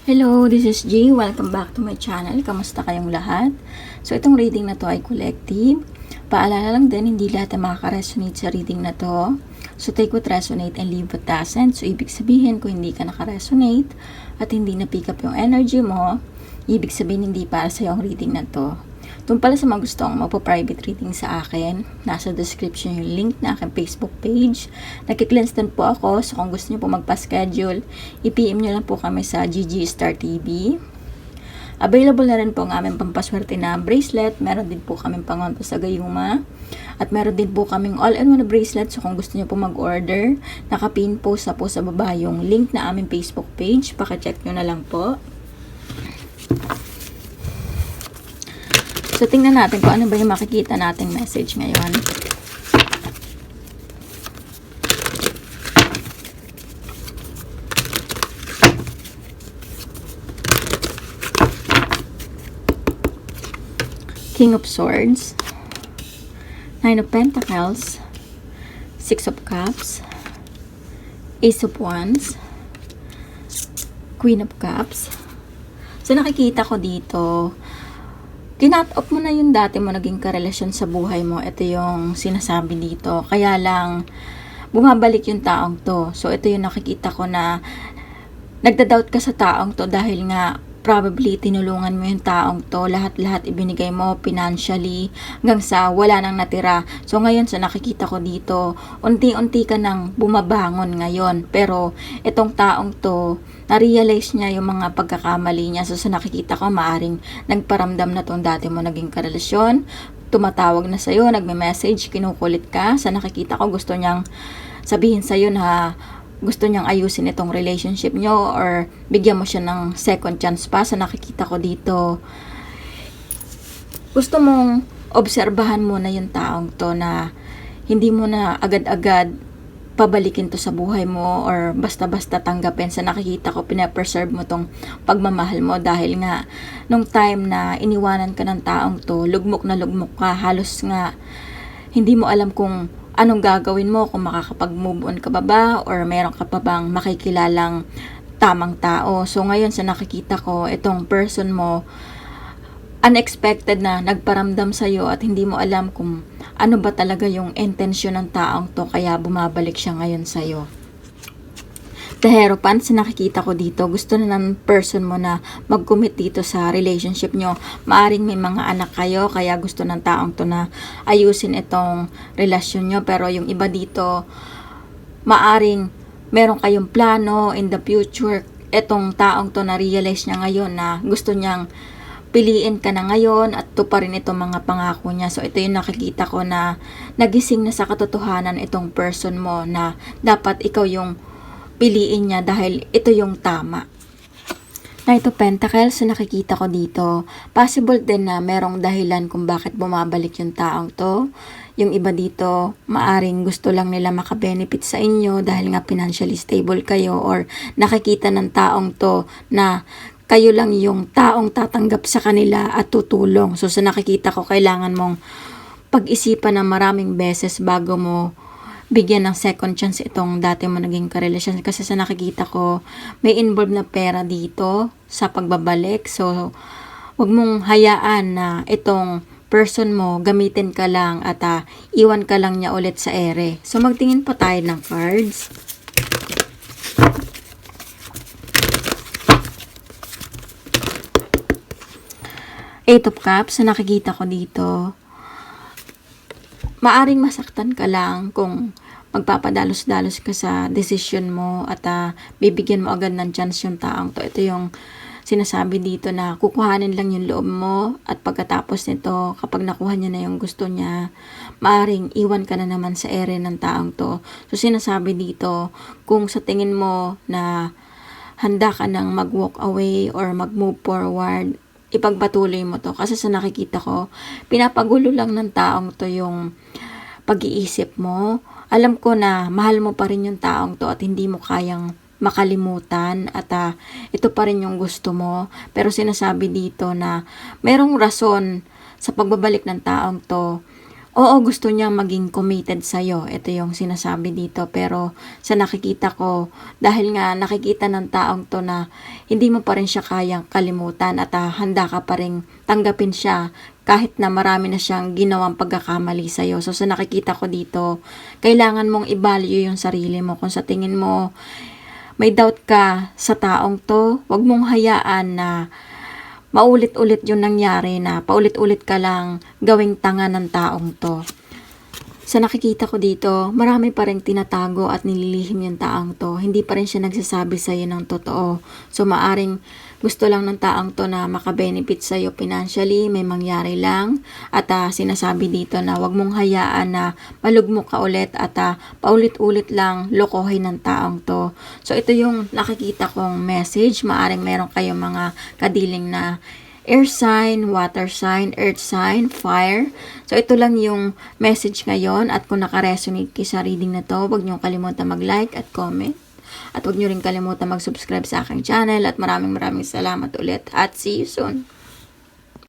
Hello, this is G. Welcome back to my channel. Kamusta kayong lahat? So, itong reading na to ay collective. Paalala lang din, hindi lahat ay makaka-resonate sa reading na to. So, take what resonate and leave what doesn't. So, ibig sabihin, kung hindi ka naka-resonate at hindi na-pick up yung energy mo, ibig sabihin, hindi para sa yung reading na to. Kung pala sa mga gustong magpa-private reading sa akin, nasa description yung link na aking Facebook page. Nagki-cleanse din po ako, so kung gusto niyo po magpa-schedule, i-PM niyo lang po kami sa GG Star TV. Available na rin po ang aming pampaswerte na bracelet. Meron din po kaming pangonto sa gayuma. At meron din po kaming all-in-one bracelet. So kung gusto niyo po mag-order, nakapin po sa baba yung link na aming Facebook page. Paka-check nyo na lang po. So, tingnan natin kung ano ba yung makikita nating message ngayon. King of Swords, Nine of Pentacles, Six of Cups, Ace of Wands, Queen of Cups. So, nakikita ko dito, kinat-off mo na yung dati mo naging karelasyon sa buhay mo. Ito yung sinasabi dito. Kaya lang, bumabalik yung taong to. So, ito yung nakikita ko na nagda-doubt ka sa taong to dahil nga probably tinulungan mo yung taong to. Lahat-lahat ibinigay mo financially hanggang sa wala nang natira. So, ngayon sa nakikita ko dito, unti-unti ka nang bumabangon ngayon. Pero, itong taong to, na-realize niya yung mga pagkakamali niya. So, sa nakikita ko, maaring nagparamdam na tong dati mo naging karelasyon. Tumatawag na sa'yo, nagme-message, kinukulit ka. Sa nakikita ko, gusto niyang sabihin sa'yo na gusto niyang ayusin itong relationship nyo or bigyan mo siya ng second chance pa. Sa nakikita ko dito, gusto mong obserbahan mo na yung taong to na hindi mo na agad-agad pabalikin to sa buhay mo or basta-basta tanggapin. Sa nakikita ko, pinapreserve mo tong pagmamahal mo dahil nga nung time na iniwanan ka ng taong to, lugmok na lugmok ka, halos nga hindi mo alam kung anong gagawin mo, kung makakapag-move on ka ba or meron ka pa bang makikilalang tamang tao. So ngayon sa nakikita ko, itong person mo, unexpected na nagparamdam sa'yo at hindi mo alam kung ano ba talaga yung intensyon ng taong to, kaya bumabalik siya ngayon sa'yo. The Hierophant, nakikita ko dito, gusto na ng person mo na mag-commit dito sa relationship nyo. Maaring may mga anak kayo, kaya gusto ng taong to na ayusin itong relasyon nyo. Pero yung iba dito, maaring meron kayong plano in the future. Itong taong to na-realize niya ngayon na gusto niyang piliin ka na ngayon at tuparin itong mga pangako niya. So, ito yung nakikita ko na nagising na sa katotohanan itong person mo na dapat ikaw yung piliin niya dahil ito yung tama. Knight of Pentacles, nakikita ko dito, possible din na merong dahilan kung bakit bumabalik yung taong to. Yung iba dito, maaring gusto lang nila makabenefit sa inyo dahil nga financially stable kayo or nakikita ng taong to na kayo lang yung taong tatanggap sa kanila at tutulong. So sa nakikita ko, kailangan mong pag-isipan ng maraming beses bago mo bigyan ng second chance itong dati mo naging karelasyon. Kasi sa nakikita ko, may involved na pera dito sa pagbabalik. So, wag mong hayaan na itong person mo, gamitin ka lang at iwan ka lang niya ulit sa ere. So, magtingin pa tayo ng cards. Eight of Cups, nakikita ko dito, maaring masaktan ka lang kung magpapadalos-dalos ka sa decision mo at bibigyan mo agad ng chance yung taong to. Ito yung sinasabi dito na kukuhanin lang yung loob mo at pagkatapos nito, kapag nakuha niya na yung gusto niya, maaring iwan ka na naman sa ere ng taong to. So sinasabi dito, kung sa tingin mo na handa ka nang mag-walk away or mag-move forward, ipagpatuloy mo to. Kasi sa nakikita ko, pinapagulo lang ng taong to yung pag-iisip mo. Alam ko na mahal mo pa rin yung taong to at hindi mo kayang makalimutan at ito pa rin yung gusto mo. Pero sinasabi dito na merong rason sa pagbabalik ng taong to. Oo, gusto niya maging committed sa'yo. Ito yung sinasabi dito. Pero sa nakikita ko, dahil nga nakikita ng taong to na hindi mo pa rin siya kayang kalimutan at handa ka pa rin tanggapin siya kahit na marami na siyang ginawang pagkakamali sa'yo. So sa nakikita ko dito, kailangan mong i-value yung sarili mo. Kung sa tingin mo may doubt ka sa taong to, wag mong hayaan na maulit-ulit yung nangyari na paulit-ulit ka lang gawing tanga ng taong to. Sa nakikita ko dito, marami pa rin tinatago at nililihim yung taong to. Hindi pa rin siya nagsasabi sa'yo ng totoo. So maaring gusto lang ng taong to na makabenefit sa'yo financially, may mangyari lang. At sinasabi dito na wag mong hayaan na malugmok ka ulit at paulit-ulit lang lokohin ng taong to. So ito yung nakikita kong message. Maaring meron kayong mga kadiling na air sign, water sign, earth sign, fire. So, ito lang yung message ngayon. At kung naka-resonate kayo sa reading na to, huwag niyo kalimutan mag-like at comment. At huwag niyo rin kalimutan mag-subscribe sa aking channel. At maraming salamat ulit. At see you soon.